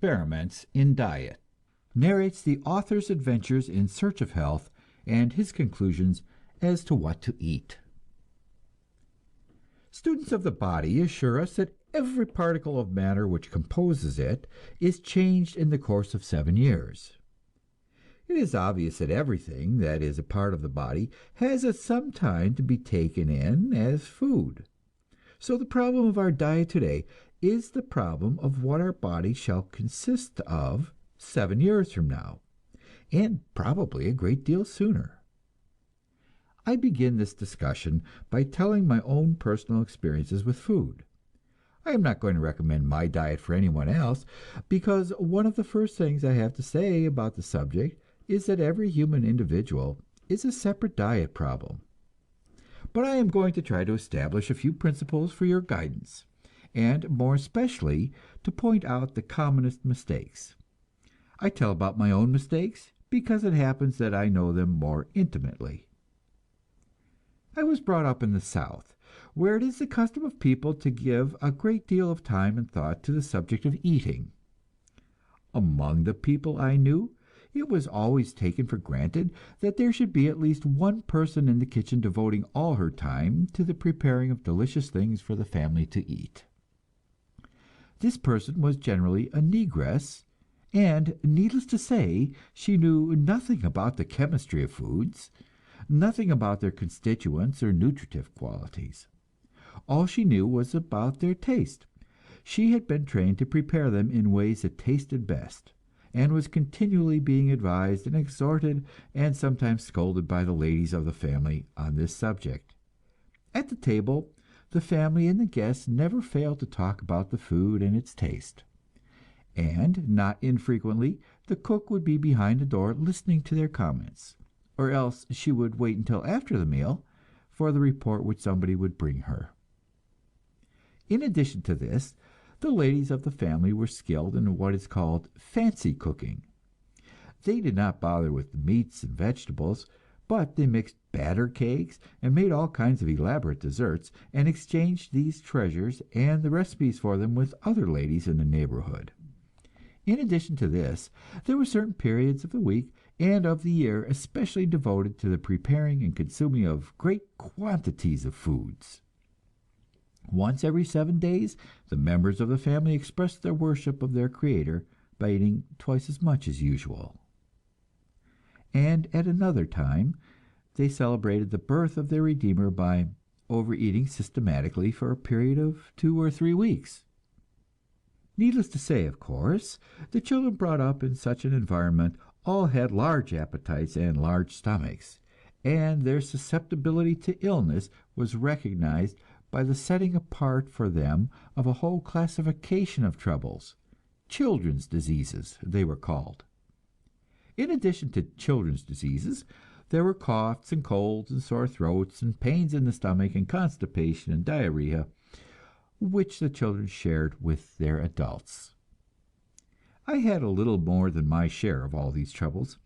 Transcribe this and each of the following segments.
Experiments in Diet, narrates the author's adventures in search of health and his conclusions as to what to eat. Students of the body assure us that every particle of matter which composes it is changed in the course of 7 years. It is obvious that everything that is a part of the body has at some time to be taken in as food. So the problem of our diet today is the problem of what our body shall consist of 7 years from now, and probably a great deal sooner. I begin this discussion by telling my own personal experiences with food. I am not going to recommend my diet for anyone else, because one of the first things I have to say about the subject is that every human individual is a separate diet problem. But I am going to try to establish a few principles for your guidance, and more especially to point out the commonest mistakes. I tell about my own mistakes because it happens that I know them more intimately. I was brought up in the South, where it is the custom of people to give a great deal of time and thought to the subject of eating. Among the people I knew, it was always taken for granted that there should be at least one person in the kitchen devoting all her time to the preparing of delicious things for the family to eat. This person was generally a negress, and needless to say, she knew nothing about the chemistry of foods, nothing about their constituents or nutritive qualities. All she knew was about their taste. She had been trained to prepare them in ways that tasted best, and was continually being advised and exhorted and sometimes scolded by the ladies of the family on this subject. At the table, the family and the guests never failed to talk about the food and its taste, and not infrequently the cook would be behind the door listening to their comments, or else she would wait until after the meal for the report which somebody would bring her. In addition to this, the ladies of the family were skilled in what is called fancy cooking. They did not bother with the meats and vegetables, but they mixed batter cakes and made all kinds of elaborate desserts, and exchanged these treasures and the recipes for them with other ladies in the neighborhood. In addition to this, there were certain periods of the week and of the year especially devoted to the preparing and consuming of great quantities of foods. Once every 7 days, the members of the family expressed their worship of their Creator by eating twice as much as usual. And at another time, they celebrated the birth of their Redeemer by overeating systematically for a period of 2 or 3 weeks. Needless to say, of course, the children brought up in such an environment all had large appetites and large stomachs, and their susceptibility to illness was recognized by the setting apart for them of a whole classification of troubles. Children's diseases, they were called. In addition to children's diseases, there were coughs and colds and sore throats and pains in the stomach and constipation and diarrhea, which the children shared with their adults. I had a little more than my share of all these troubles.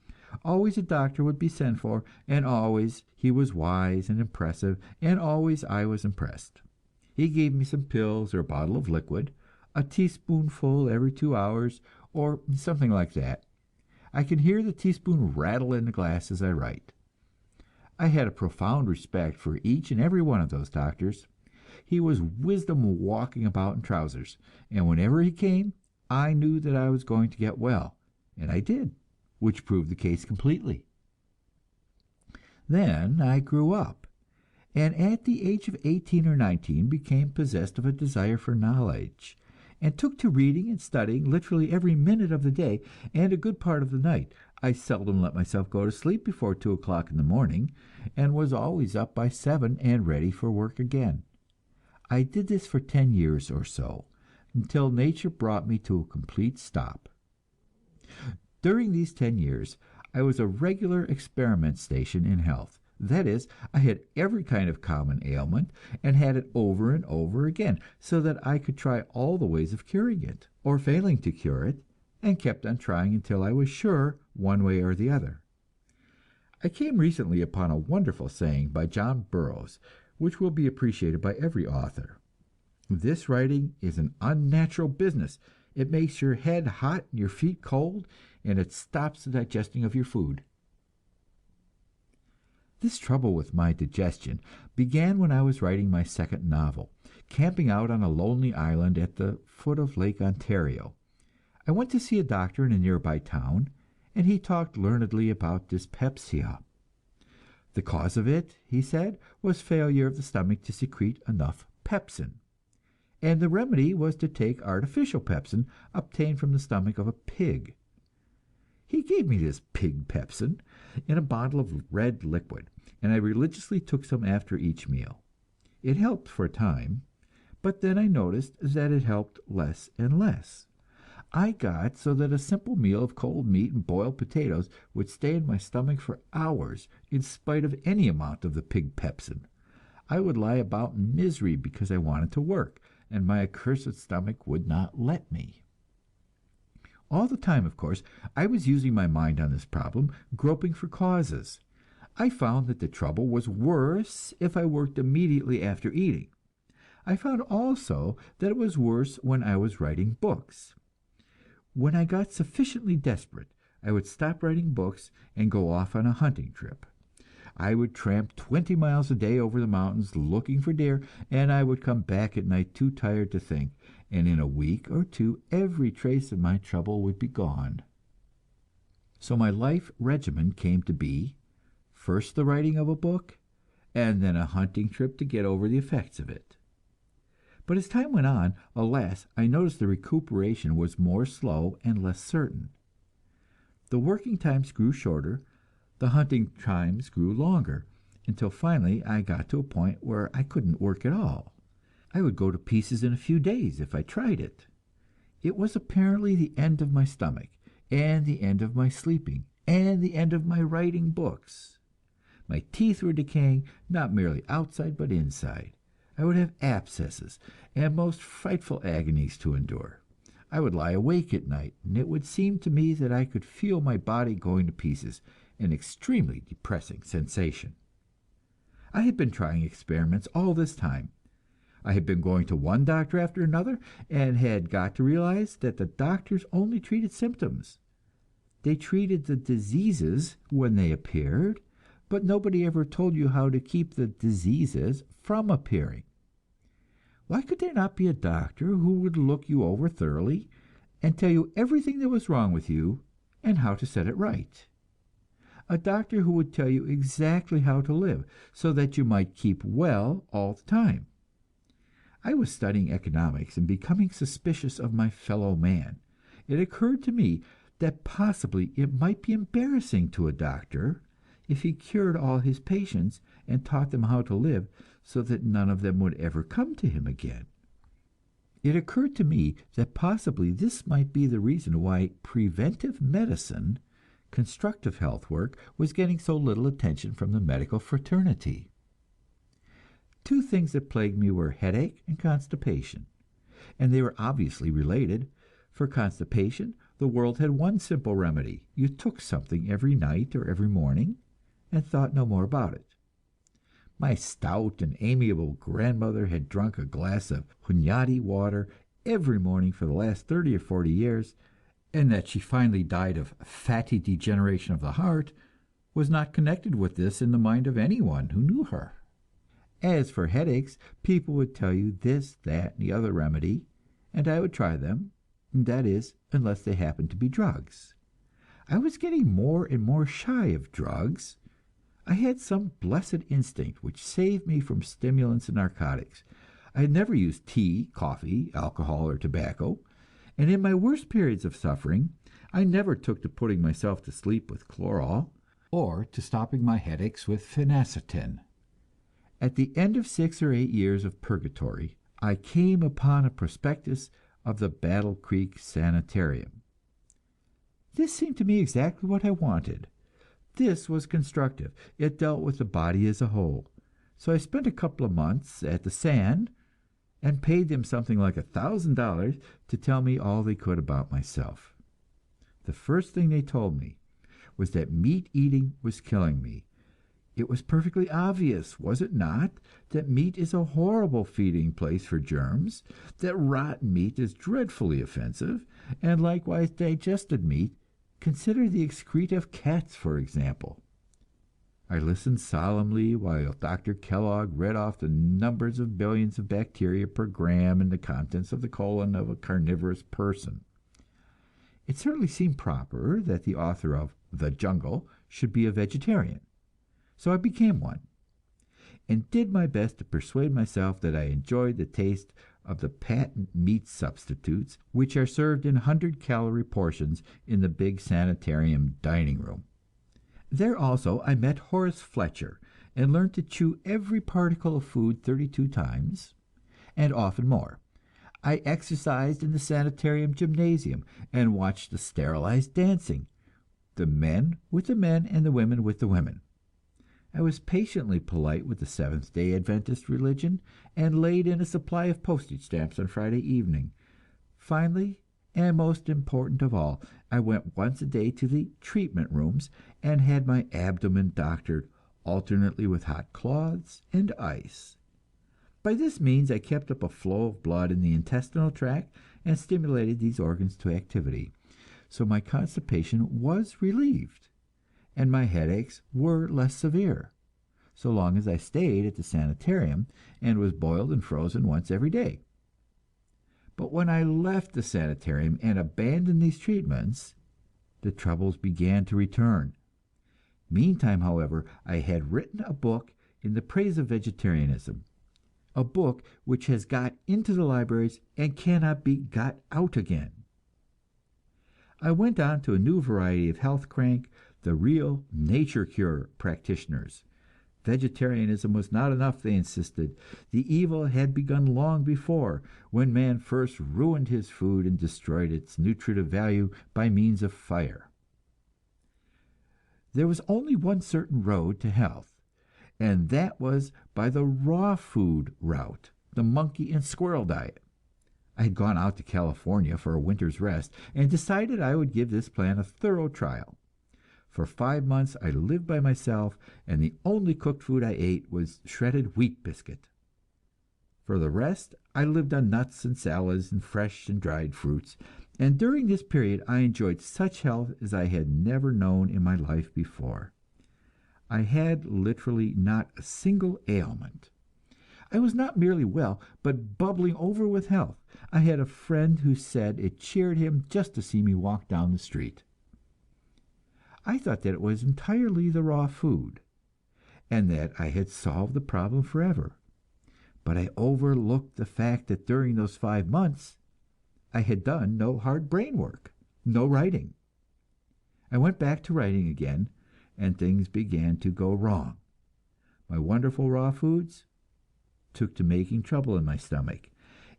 Always a doctor would be sent for, and always he was wise and impressive, and always I was impressed. He gave me some pills or a bottle of liquid, a teaspoonful every 2 hours, or something like that. I can hear the teaspoon rattle in the glass as I write. I had a profound respect for each and every one of those doctors. He was wisdom walking about in trousers, and whenever he came, I knew that I was going to get well, and I did, which proved the case completely. Then I grew up, and at the age of 18 or 19 became possessed of a desire for knowledge, and took to reading and studying literally every minute of the day and a good part of the night. I seldom let myself go to sleep before 2 o'clock in the morning, and was always up by 7 and ready for work again. I did this for 10 years or so, until nature brought me to a complete stop. During these 10 years, I was a regular experiment station in health. That is, I had every kind of common ailment, and had it over and over again, so that I could try all the ways of curing it, or failing to cure it, and kept on trying until I was sure one way or the other. I came recently upon a wonderful saying by John Burroughs, which will be appreciated by every author. This writing is an unnatural business, It makes your head hot and your feet cold, and it stops the digesting of your food. This trouble with my digestion began when I was writing my second novel, camping out on a lonely island at the foot of Lake Ontario. I went to see a doctor in a nearby town, and he talked learnedly about dyspepsia. The cause of it, he said, was failure of the stomach to secrete enough pepsin, and the remedy was to take artificial pepsin obtained from the stomach of a pig. He gave me this pig pepsin in a bottle of red liquid, and I religiously took some after each meal. It helped for a time, but then I noticed that it helped less and less. I got so that a simple meal of cold meat and boiled potatoes would stay in my stomach for hours, in spite of any amount of the pig pepsin. I would lie about in misery because I wanted to work, and my accursed stomach would not let me. All the time, of course, I was using my mind on this problem, groping for causes. I found that the trouble was worse if I worked immediately after eating. I found also that it was worse when I was writing books. When I got sufficiently desperate, I would stop writing books and go off on a hunting trip. I would tramp 20 miles a day over the mountains looking for deer, and I would come back at night too tired to think, and in a week or two every trace of my trouble would be gone. So my life regimen came to be first the writing of a book, and then a hunting trip to get over the effects of it. But as time went on, alas, I noticed the recuperation was more slow and less certain. The working times grew shorter, the hunting times grew longer, until finally I got to a point where I couldn't work at all. I would go to pieces in a few days if I tried it. It was apparently the end of my stomach, and the end of my sleeping, and the end of my writing books. My teeth were decaying, not merely outside but inside. I would have abscesses and most frightful agonies to endure. I would lie awake at night, and it would seem to me that I could feel my body going to pieces, an extremely depressing sensation. I had been trying experiments all this time. I had been going to one doctor after another, and had got to realize that the doctors only treated symptoms. They treated the diseases when they appeared, but nobody ever told you how to keep the diseases from appearing. Why could there not be a doctor who would look you over thoroughly and tell you everything that was wrong with you and how to set it right? A doctor who would tell you exactly how to live, so that you might keep well all the time. I was studying economics and becoming suspicious of my fellow man. It occurred to me that possibly it might be embarrassing to a doctor if he cured all his patients and taught them how to live, so that none of them would ever come to him again. It occurred to me that possibly this might be the reason why preventive medicine, constructive health work, was getting so little attention from the medical fraternity. Two things that plagued me were headache and constipation, and they were obviously related. For constipation, the world had one simple remedy: you took something every night or every morning, and thought no more about it. My stout and amiable grandmother had drunk a glass of Hunyadi water every morning for the last 30 or 40 years, and that she finally died of fatty degeneration of the heart was not connected with this in the mind of anyone who knew her. As for headaches, people would tell you this, that, and the other remedy, and I would try them, that is, unless they happened to be drugs. I was getting more and more shy of drugs. I had some blessed instinct which saved me from stimulants and narcotics. I had never used tea, coffee, alcohol, or tobacco, and in my worst periods of suffering, I never took to putting myself to sleep with chloral, or to stopping my headaches with phenacetin. At the end of 6 or 8 years of purgatory, I came upon a prospectus of the Battle Creek Sanitarium. This seemed to me exactly what I wanted. This was constructive. It dealt with the body as a whole. So I spent a couple of months at the San, and paid them something like $1,000 to tell me all they could about myself. The first thing they told me was that meat eating was killing me. It was perfectly obvious, was it not, that meat is a horrible feeding place for germs, that rotten meat is dreadfully offensive, and likewise digested meat. Consider the excreta of cats, for example. I listened solemnly while Dr. Kellogg read off the numbers of billions of bacteria per gram in the contents of the colon of a carnivorous person. It certainly seemed proper that the author of The Jungle should be a vegetarian, so I became one, and did my best to persuade myself that I enjoyed the taste of the patent meat substitutes which are served in 100-calorie portions in the big sanitarium dining room. There also I met Horace Fletcher, and learned to chew every particle of food 32 times, and often more. I exercised in the sanitarium gymnasium, and watched the sterilized dancing, the men with the men and the women with the women. I was patiently polite with the Seventh-day Adventist religion, and laid in a supply of postage stamps on Friday evening. Finally, and most important of all, I went once a day to the treatment rooms, and had my abdomen doctored alternately with hot cloths and ice. By this means I kept up a flow of blood in the intestinal tract, and stimulated these organs to activity, so my constipation was relieved, and my headaches were less severe, so long as I stayed at the sanitarium, and was boiled and frozen once every day. But when I left the sanitarium and abandoned these treatments, the troubles began to return. Meantime, however, I had written a book in the praise of vegetarianism, a book which has got into the libraries and cannot be got out again. I went on to a new variety of health crank, the real nature cure practitioners. Vegetarianism was not enough, they insisted. The evil had begun long before, when man first ruined his food and destroyed its nutritive value by means of fire. There was only one certain road to health, and that was by the raw food route, the monkey and squirrel diet. I had gone out to California for a winter's rest, and decided I would give this plan a thorough trial. For 5 months I lived by myself, and the only cooked food I ate was shredded wheat biscuit. For the rest, I lived on nuts and salads and fresh and dried fruits, and during this period I enjoyed such health as I had never known in my life before. I had literally not a single ailment. I was not merely well, but bubbling over with health. I had a friend who said it cheered him just to see me walk down the street. I thought that it was entirely the raw food, and that I had solved the problem forever. But I overlooked the fact that during those 5 months I had done no hard brain work, no writing. I went back to writing again, and things began to go wrong. My wonderful raw foods took to making trouble in my stomach,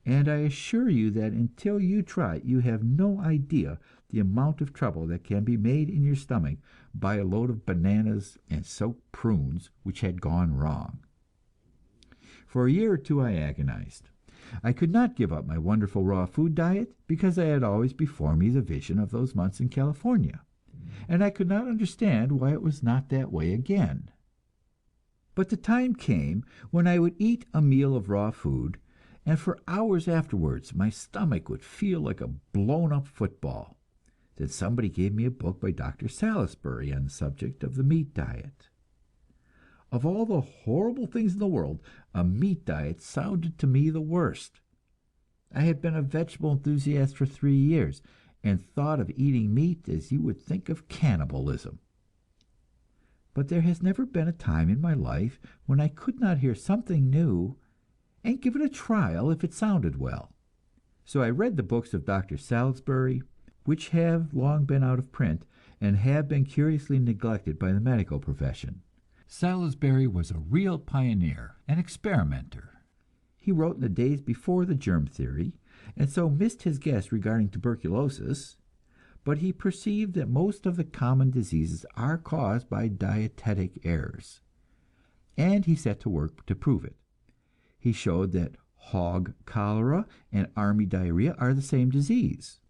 and I assure you that until you try it, you have no idea the amount of trouble that can be made in your stomach by a load of bananas and soaked prunes which had gone wrong. For a year or two I agonized. I could not give up my wonderful raw food diet, because I had always before me the vision of those months in California, and I could not understand why it was not that way again. But the time came when I would eat a meal of raw food, and for hours afterwards my stomach would feel like a blown-up football. Then somebody gave me a book by Dr. Salisbury on the subject of the meat diet. Of all the horrible things in the world, a meat diet sounded to me the worst. I had been a vegetable enthusiast for 3 years, and thought of eating meat as you would think of cannibalism. But there has never been a time in my life when I could not hear something new and give it a trial if it sounded well. So I read the books of Dr. Salisbury, which have long been out of print, and have been curiously neglected by the medical profession. Salisbury was a real pioneer, an experimenter. He wrote in the days before the germ theory, and so missed his guess regarding tuberculosis, but he perceived that most of the common diseases are caused by dietetic errors, and he set to work to prove it. He showed that hog cholera and army diarrhea are the same disease,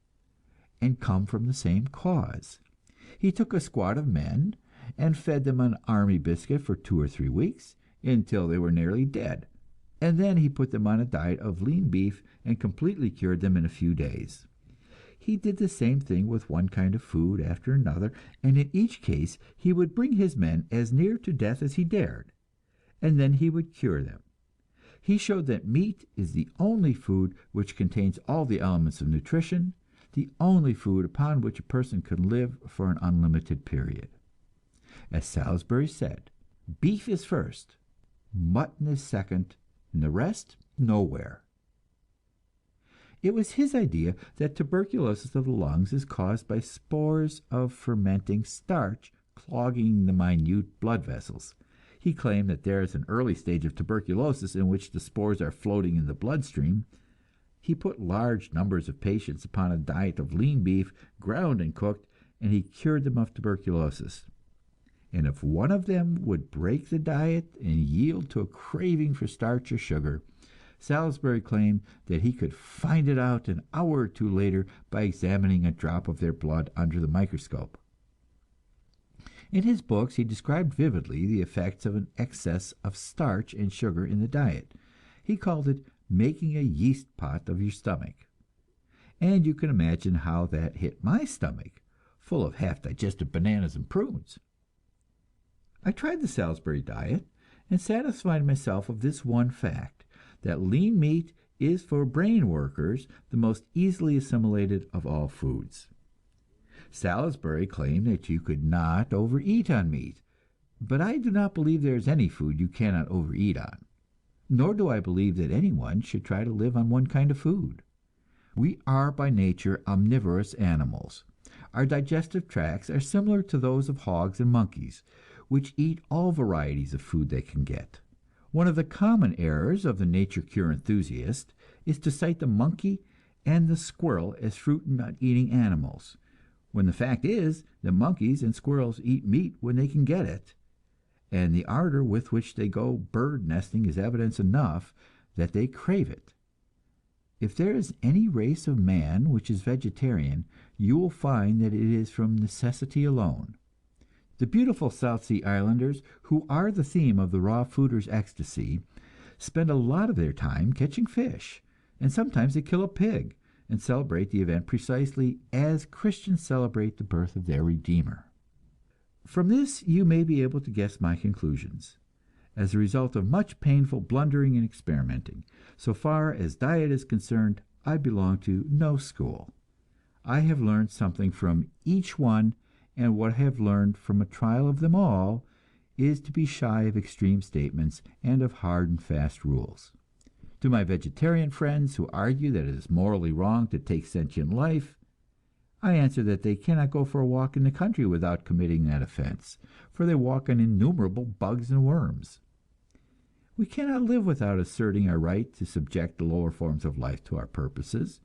and come from the same cause. He took a squad of men and fed them an army biscuit for 2 or 3 weeks until they were nearly dead, and then he put them on a diet of lean beef and completely cured them in a few days. He did the same thing with one kind of food after another, and in each case he would bring his men as near to death as he dared, and then he would cure them. He showed that meat is the only food which contains all the elements of nutrition, the only food upon which a person can live for an unlimited period. As Salisbury said, beef is first, mutton is second, and the rest nowhere. It was his idea that tuberculosis of the lungs is caused by spores of fermenting starch clogging the minute blood vessels. He claimed that there is an early stage of tuberculosis in which the spores are floating in the bloodstream. He put large numbers of patients upon a diet of lean beef, ground and cooked, and he cured them of tuberculosis. And if one of them would break the diet and yield to a craving for starch or sugar, Salisbury claimed that he could find it out an hour or two later by examining a drop of their blood under the microscope. In his books he described vividly the effects of an excess of starch and sugar in the diet. He called it making a yeast pot of your stomach. And you can imagine how that hit my stomach, full of half-digested bananas and prunes. I tried the Salisbury diet and satisfied myself of this one fact, that lean meat is for brain workers the most easily assimilated of all foods. Salisbury claimed that you could not overeat on meat, but I do not believe there is any food you cannot overeat on. Nor do I believe that anyone should try to live on one kind of food. We are by nature omnivorous animals. Our digestive tracts are similar to those of hogs and monkeys, which eat all varieties of food they can get. One of the common errors of the nature cure enthusiast is to cite the monkey and the squirrel as fruit and nut-eating animals, when the fact is that monkeys and squirrels eat meat when they can get it, and the ardor with which they go bird nesting is evidence enough that they crave it. If there is any race of man which is vegetarian, you will find that it is from necessity alone. The beautiful South Sea Islanders, who are the theme of the raw fooders' ecstasy, spend a lot of their time catching fish, and sometimes they kill a pig, and celebrate the event precisely as Christians celebrate the birth of their Redeemer. From this you may be able to guess my conclusions. As a result of much painful blundering and experimenting, so far as diet is concerned, I belong to no school. I have learned something from each one, and what I have learned from a trial of them all is to be shy of extreme statements and of hard and fast rules. To my vegetarian friends who argue that it is morally wrong to take sentient life, I answer that they cannot go for a walk in the country without committing that offense, for they walk on innumerable bugs and worms. We cannot live without asserting our right to subject the lower forms of life to our purposes.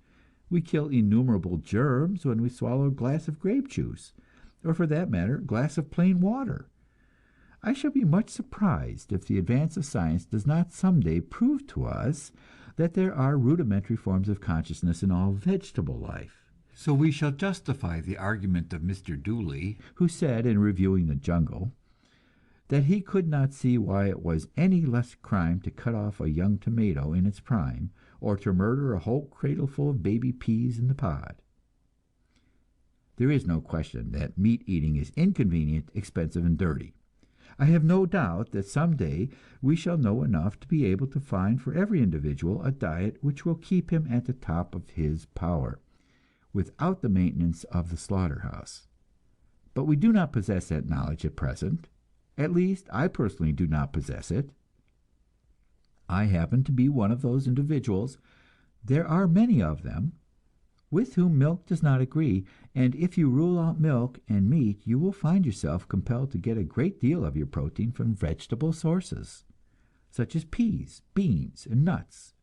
We kill innumerable germs when we swallow a glass of grape juice, or for that matter, a glass of plain water. I shall be much surprised if the advance of science does not someday prove to us that there are rudimentary forms of consciousness in all vegetable life. So we shall justify the argument of Mr. Dooley, who said in reviewing The Jungle that he could not see why it was any less crime to cut off a young tomato in its prime, or to murder a whole cradleful of baby peas in the pod. There is no question that meat eating is inconvenient, expensive, and dirty. I have no doubt that some day we shall know enough to be able to find for every individual a diet which will keep him at the top of his power, without the maintenance of the slaughterhouse. But we do not possess that knowledge at present. At least, I personally do not possess it. I happen to be one of those individuals, there are many of them, with whom milk does not agree, and if you rule out milk and meat, you will find yourself compelled to get a great deal of your protein from vegetable sources, such as peas, beans, and nuts.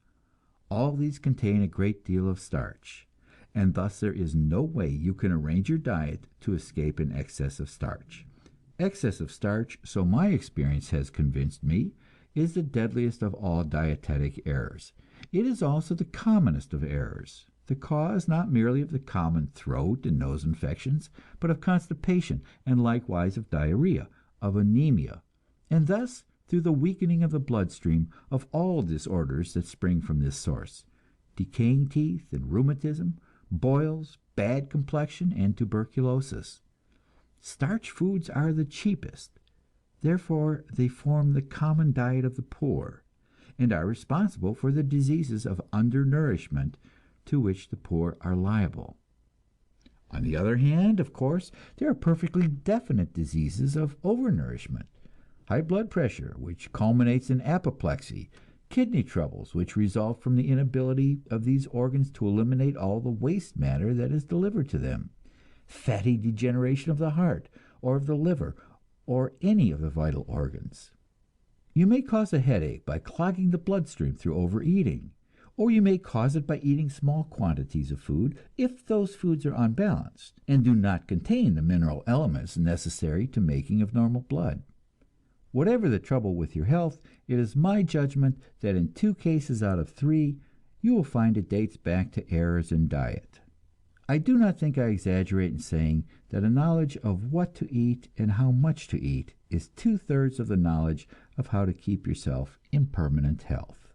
All these contain a great deal of starch, and thus there is no way you can arrange your diet to escape an excess of starch. Excess of starch, so my experience has convinced me, is the deadliest of all dietetic errors. It is also the commonest of errors, the cause not merely of the common throat and nose infections, but of constipation, and likewise of diarrhea, of anemia, and thus through the weakening of the bloodstream of all disorders that spring from this source: decaying teeth and rheumatism, boils, bad complexion, and tuberculosis. Starch foods are the cheapest, therefore they form the common diet of the poor, and are responsible for the diseases of undernourishment to which the poor are liable. On the other hand, of course, there are perfectly definite diseases of overnourishment: high blood pressure, which culminates in apoplexy; kidney troubles, which result from the inability of these organs to eliminate all the waste matter that is delivered to them; fatty degeneration of the heart, or of the liver, or any of the vital organs. You may cause a headache by clogging the bloodstream through overeating, or you may cause it by eating small quantities of food, if those foods are unbalanced, and do not contain the mineral elements necessary to making of normal blood. Whatever the trouble with your health, it is my judgment that in 2 cases out of 3 you will find it dates back to errors in diet. I do not think I exaggerate in saying that a knowledge of what to eat and how much to eat is 2/3 of the knowledge of how to keep yourself in permanent health.